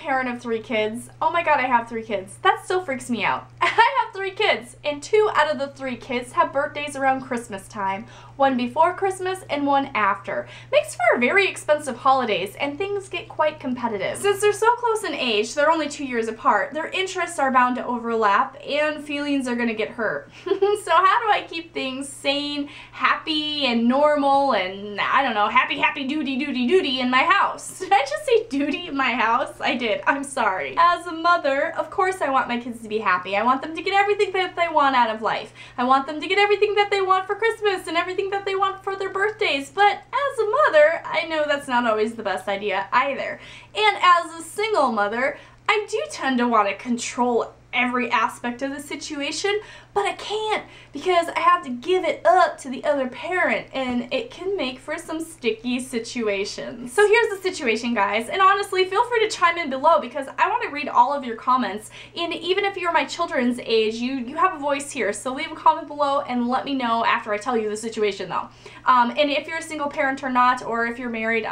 parent of 3 kids. Oh my god, I have 3 kids. That still freaks me out. I have 3 kids, and 2 out of the 3 kids have birthdays around Christmas time. 1 before Christmas and 1 after. Makes for very expensive holidays, and things get quite competitive. Since they're so close in age, they're only 2 years apart, their interests are bound to overlap, and feelings are gonna get hurt. So how do I keep things sane, happy, and normal, and I don't know, happy duty in my house? Did I just say duty in my house? I did. I'm sorry. As a mother, of course I want my kids to be happy. I want them to get everything that they want out of life. I want them to get everything that they want for Christmas and everything that they want for their birthdays. But as a mother, I know that's not always the best idea either. And as a single mother, I do tend to want to control every aspect of the situation, but I can't because I have to give it up to the other parent, and it can make for some sticky situations. So here's the situation, guys, and honestly, feel free to chime in below because I want to read all of your comments, and even if you're my children's age, you have a voice here, so leave a comment below and let me know after I tell you the situation though. And if you're a single parent or not, or if you're married,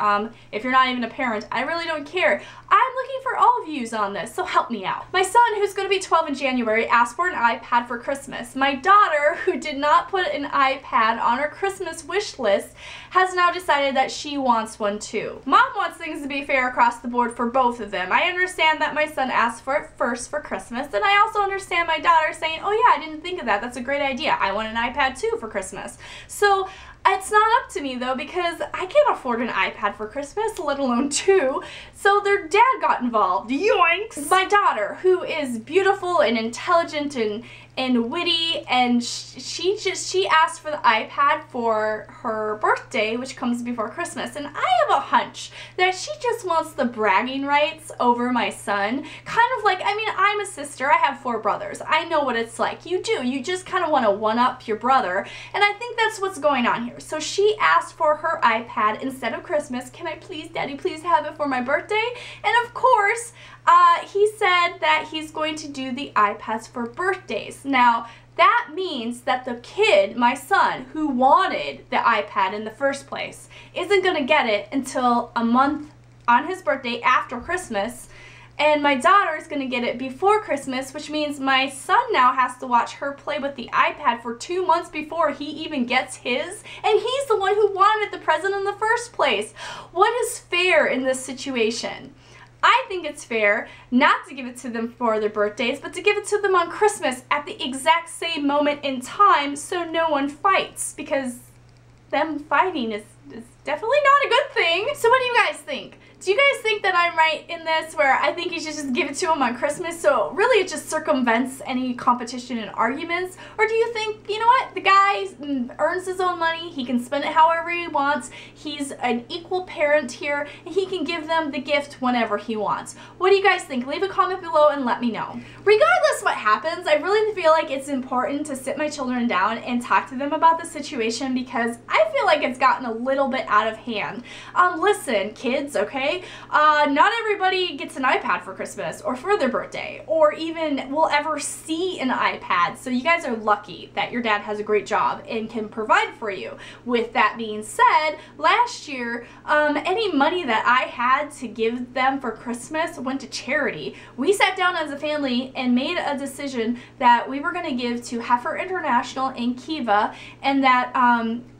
if you're not even a parent, I really don't care. I'm looking for all views on this, so help me out. My son, who's going to be 12 in January, asked for an iPad for Christmas. My daughter, who did not put an iPad on her Christmas wish list, has now decided that she wants one too. Mom wants things to be fair across the board for both of them. I understand that my son asked for it first for Christmas, and I also understand my daughter saying, oh yeah, I didn't think of that, that's a great idea. I want an iPad too for Christmas. So it's not up to me though, because I can't afford an iPad for Christmas, let alone 2. So their dad got involved. Yoinks! My daughter, who is beautiful and intelligent and witty, and she asked for the iPad for her birthday, which comes before Christmas, and I have a hunch that she just wants the bragging rights over my son. Kind of like, I mean, I'm a sister, I have 4 brothers. I know what it's like. You do. You just kind of want to one-up your brother, and I think that's what's going on here. So she asked for her iPad instead of Christmas. Can I please, Daddy, please have it for my birthday? And of course, he said that he's going to do the iPads for birthdays. Now, that means that the kid, my son, who wanted the iPad in the first place, isn't going to get it until a month on his birthday after Christmas. And my daughter is going to get it before Christmas, which means my son now has to watch her play with the iPad for 2 months before he even gets his. And he's the one who wanted the present in the first place. What is fair in this situation? I think it's fair not to give it to them for their birthdays, but to give it to them on Christmas at the exact same moment in time so no one fights, because them fighting is definitely not a good thing. So what do you guys think? Do you guys think that I'm right in this, where I think you should just give it to him on Christmas, so really it just circumvents any competition and arguments? Or do you think, you know what, the guy earns his own money, he can spend it however he wants, he's an equal parent here, and he can give them the gift whenever he wants? What do you guys think? Leave a comment below and let me know. Regardless what happens, I really feel like it's important to sit my children down and talk to them about the situation, because I feel like it's gotten a little bit out of hand. Listen, kids, okay? Not everybody gets an iPad for Christmas or for their birthday, or even will ever see an iPad. So you guys are lucky that your dad has a great job and can provide for you. With that being said, last year, any money that I had to give them for Christmas went to charity. We sat down as a family and made a decision that we were going to give to Heifer International in Kiva, and that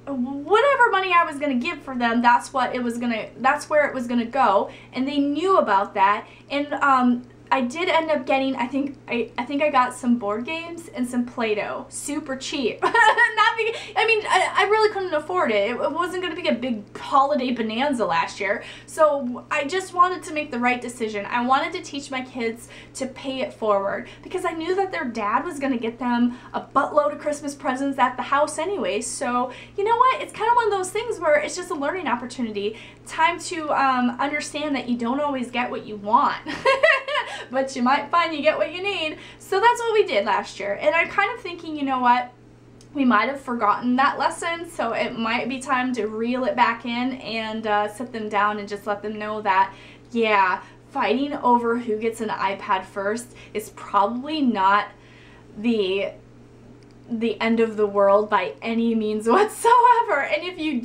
whatever money I was gonna give for them, that's where it was gonna go, and they knew about that. And I did end up getting, I think I got some board games and some Play-Doh, super cheap. I really couldn't afford it. It wasn't going to be a big holiday bonanza last year, so I just wanted to make the right decision. I wanted to teach my kids to pay it forward, because I knew that their dad was going to get them a buttload of Christmas presents at the house anyway. So you know what? It's kind of one of those things where it's just a learning opportunity. Time to understand that you don't always get what you want. But you might find you get what you need. So that's what we did last year. And I'm kind of thinking, you know what? We might have forgotten that lesson, so it might be time to reel it back in and sit them down and just let them know that, yeah, fighting over who gets an iPad first is probably not the the end of the world by any means whatsoever. And if you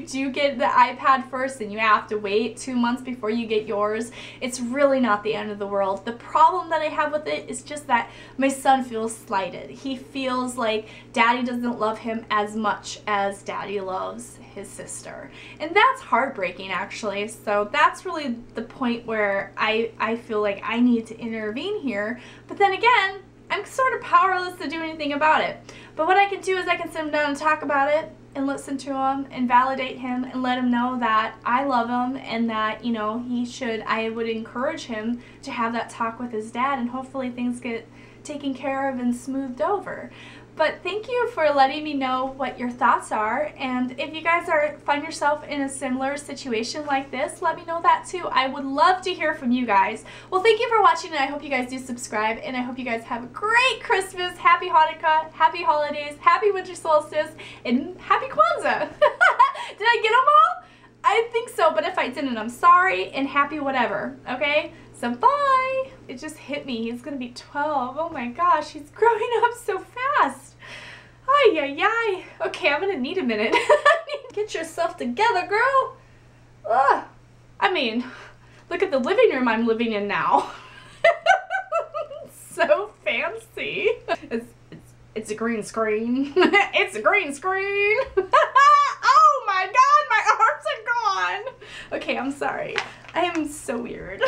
do get the iPad first and you have to wait 2 months before you get yours, it's really not the end of the world. The problem that I have with it is just that my son feels slighted. He feels like Daddy doesn't love him as much as Daddy loves his sister. And that's heartbreaking, actually. So that's really the point where I feel like I need to intervene here. But then again, I'm sort of powerless to do anything about it. But what I can do is I can sit him down and talk about it and listen to him and validate him and let him know that I love him and that, you know, I would encourage him to have that talk with his dad, and hopefully things get taken care of and smoothed over. But thank you for letting me know what your thoughts are, and if you guys find yourself in a similar situation like this, let me know that too. I would love to hear from you guys. Well, thank you for watching, and I hope you guys do subscribe, and I hope you guys have a great Christmas, happy Hanukkah, happy holidays, happy winter solstice, and happy Kwanzaa. Did I get them all? I think so, but if I didn't, I'm sorry, and happy whatever, okay? So bye! It just hit me. He's gonna be 12. Oh my gosh, he's growing up so fast. Ay, ay, ay. Okay, I'm gonna need a minute. Get yourself together, girl. Ugh. I mean, look at the living room I'm living in now. So fancy. It's a green screen. It's a green screen. Oh my god, my arms are gone. Okay, I'm sorry. I am so weird.